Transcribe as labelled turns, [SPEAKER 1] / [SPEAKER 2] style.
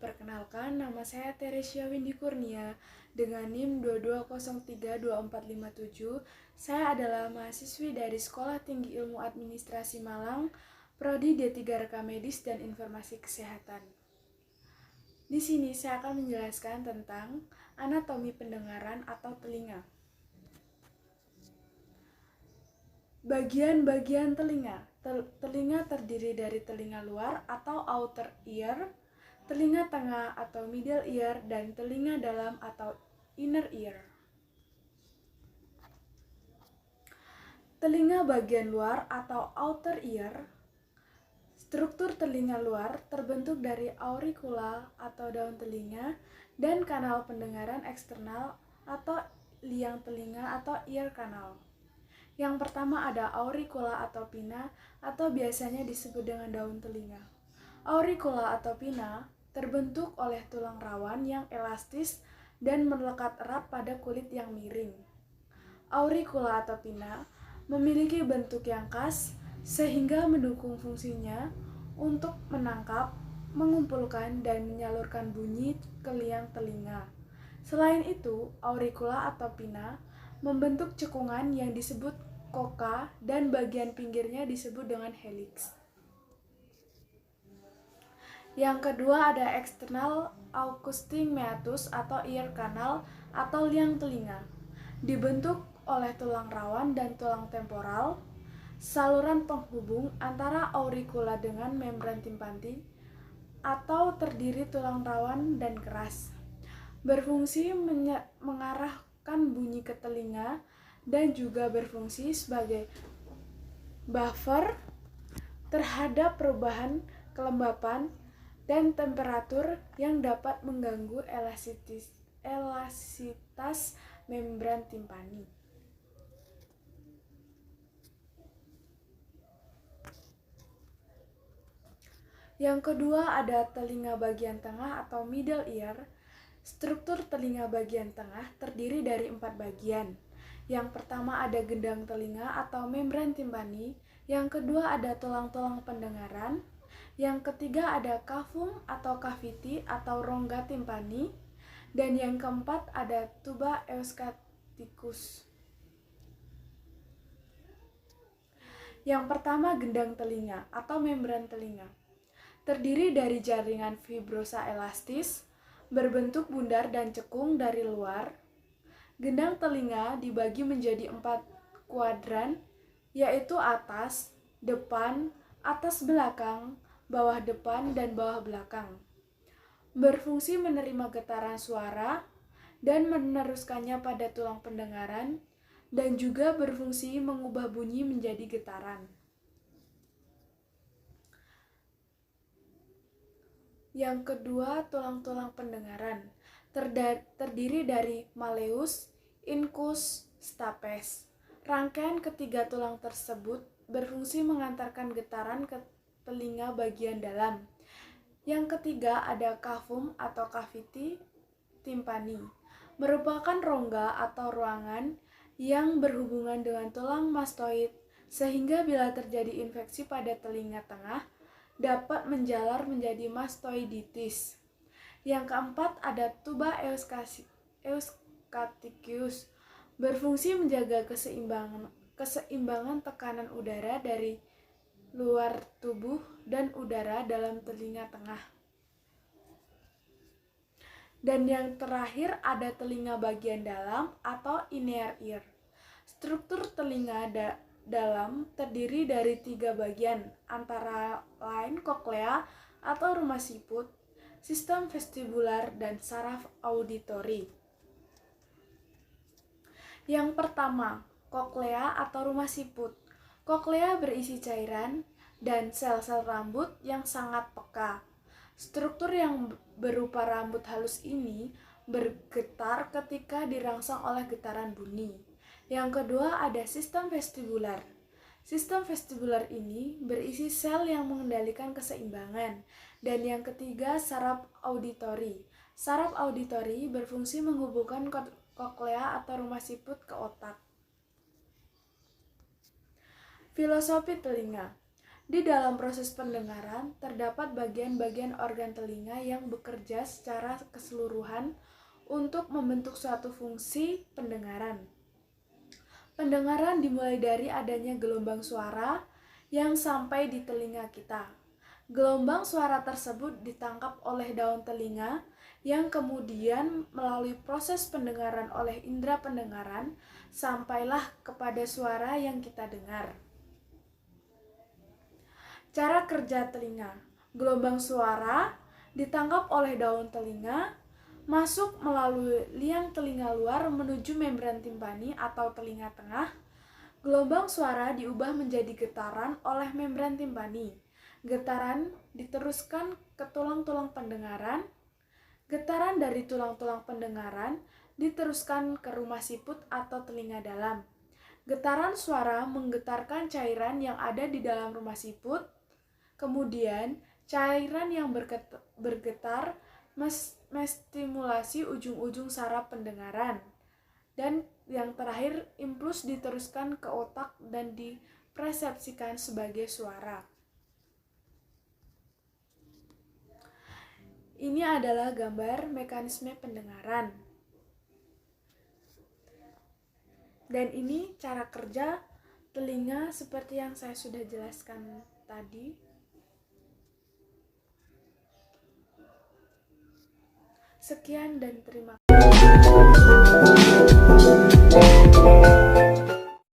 [SPEAKER 1] Perkenalkan, nama saya Teresia Windy Kurnia dengan NIM 22032457. Saya adalah mahasiswi dari Sekolah Tinggi Ilmu Administrasi Malang, Prodi D3 Rekam Medis dan Informasi Kesehatan. Di sini saya akan menjelaskan tentang anatomi pendengaran atau telinga. Bagian-bagian telinga. Telinga terdiri dari telinga luar atau outer ear, telinga tengah atau middle ear, dan telinga dalam atau inner ear. Telinga bagian luar atau outer ear. Struktur telinga luar terbentuk dari auricula atau daun telinga dan kanal pendengaran eksternal atau liang telinga atau ear canal. Yang pertama ada auricula atau pinna atau biasanya disebut dengan daun telinga. Auricula atau pinna terbentuk oleh tulang rawan yang elastis dan melekat erat pada kulit yang miring. Auricula atau pinna memiliki bentuk yang khas sehingga mendukung fungsinya untuk menangkap, mengumpulkan, dan menyalurkan bunyi ke liang telinga. Selain itu, auricula atau pinna membentuk cekungan yang disebut koka dan bagian pinggirnya disebut dengan helix. Yang kedua ada external acoustic meatus atau ear canal atau liang telinga. Dibentuk oleh tulang rawan dan tulang temporal, saluran penghubung antara auricula dengan membran timpani atau terdiri tulang rawan dan keras. Berfungsi mengarahkan bunyi ke telinga dan juga berfungsi sebagai buffer terhadap perubahan kelembapan dan temperatur yang dapat mengganggu elastisitas membran timpani. Yang kedua ada telinga bagian tengah atau middle ear. Struktur telinga bagian tengah terdiri dari 4 bagian. Yang pertama ada gendang telinga atau membran timpani. Yang kedua ada tulang-tulang pendengaran. Yang ketiga ada cavum atau cavity atau rongga timpani. Dan yang keempat ada tuba eustachius. Yang pertama gendang telinga atau membran telinga. Terdiri dari jaringan fibrosa elastis, berbentuk bundar dan cekung dari luar. Gendang telinga dibagi menjadi 4 kuadran, yaitu atas, depan, atas belakang, bawah depan, dan bawah belakang. Berfungsi menerima getaran suara dan meneruskannya pada tulang pendengaran, dan juga berfungsi mengubah bunyi menjadi getaran. Yang kedua, tulang-tulang pendengaran. Terdiri dari malleus, incus, stapes. Rangkaian ketiga tulang tersebut berfungsi mengantarkan getaran ke telinga bagian dalam. Yang ketiga ada cavum atau cavity timpani, merupakan rongga atau ruangan yang berhubungan dengan tulang mastoid, sehingga bila terjadi infeksi pada telinga tengah, dapat menjalar menjadi mastoiditis. Yang keempat ada tuba eustachius, berfungsi menjaga keseimbangan tekanan udara dari luar tubuh dan udara dalam telinga tengah. Dan yang terakhir ada telinga bagian dalam atau inner ear. Struktur telinga dalam terdiri dari 3 bagian, antara lain koklea atau rumah siput, sistem vestibular, dan saraf auditori. Yang pertama, koklea atau rumah siput. Koklea berisi cairan dan sel-sel rambut yang sangat peka. Struktur yang berupa rambut halus ini bergetar ketika dirangsang oleh getaran bunyi. Yang kedua ada sistem vestibular. Sistem vestibular ini berisi sel yang mengendalikan keseimbangan. Dan yang ketiga saraf auditori. Saraf auditori berfungsi menghubungkan koklea atau rumah siput ke otak. Filosofi telinga. Di dalam proses pendengaran, terdapat bagian-bagian organ telinga yang bekerja secara keseluruhan untuk membentuk suatu fungsi pendengaran. Pendengaran dimulai dari adanya gelombang suara yang sampai di telinga kita. Gelombang suara tersebut ditangkap oleh daun telinga yang kemudian melalui proses pendengaran oleh indera pendengaran sampailah kepada suara yang kita dengar. Cara kerja telinga. Gelombang suara ditangkap oleh daun telinga, masuk melalui liang telinga luar menuju membran timpani atau telinga tengah. Gelombang suara diubah menjadi getaran oleh membran timpani. Getaran diteruskan ke tulang-tulang pendengaran. Getaran dari tulang-tulang pendengaran diteruskan ke rumah siput atau telinga dalam. Getaran suara menggetarkan cairan yang ada di dalam rumah siput. Kemudian, cairan yang bergetar menstimulasi ujung-ujung saraf pendengaran. Dan yang terakhir, impuls diteruskan ke otak dan dipersepsikan sebagai suara. Ini adalah gambar mekanisme pendengaran. Dan ini cara kerja telinga seperti yang saya sudah jelaskan tadi. Sekian dan terima kasih.